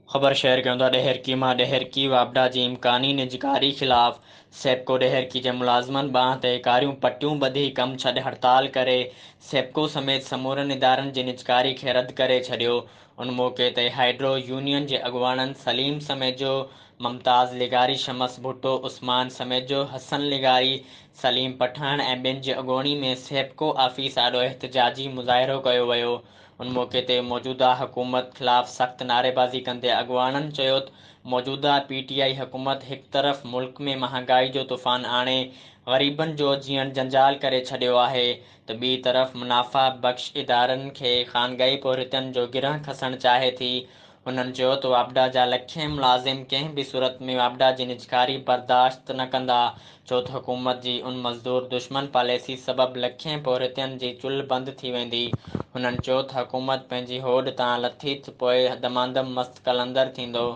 ख़बर शेयर कयूं था ॾेहरकी मां ॾेहरकी वापडा जी इम्कानी निजकारी ख़िलाफ़ सेप्को ॾेहरकी जे मुलाज़िमनि ॿांह ते कारियूं पटियूं ॿधी कमु छॾे हड़ताल करे सेप्को समेत समूरनि इदारनि जी निजकारी खे रद्द करे छॾियो। उन मौक़े ते हाइड्रो यूनियन जे अॻुवाणनि सलीम समेजो, ममताज़ लिगारी, शमस भुट्टो, उस्मान समेजो, हसन लिगारी, सलीम पठान ऐं ॿियनि जी अॻुवाणी में सेप्को आफ़ीस आॾो एहतिजाजी मुज़ाहिरो कयो वियो। उन मौक़े ते मौजूदा हुकूमत ख़िलाफ़ सख़्त नारेबाज़ी कंदे अॻुवाणनि चयो त मौजूदा पीटीआई हुकूमत हिक तरफ़ मुल्क में महांगाई जो तूफ़ान आणे ग़रीबनि जो जीअण जंजाल करे छॾियो आहे त ॿी तरफ़ मुनाफ़ा बख़्श इदारनि खे ख़ानगाई पोरितनि जो गिरह खसणु चाहे थी। हुननि चयो त वापडा जा लखें मुलाज़िम कंहिं बि सूरत में वापडा जी निजकारी बर्दाश्त न कंदा, छो त हुकूमत जी उन मज़दूर दुश्मन पॉलिसी सबबि लखें पोरितनि जी चुल्ह बंदि थी वेंदी। हुननि चयो त हुकूमत पंहिंजी होॾ तां लथी त पोइ दमादम मस्त क़लंदर थींदो।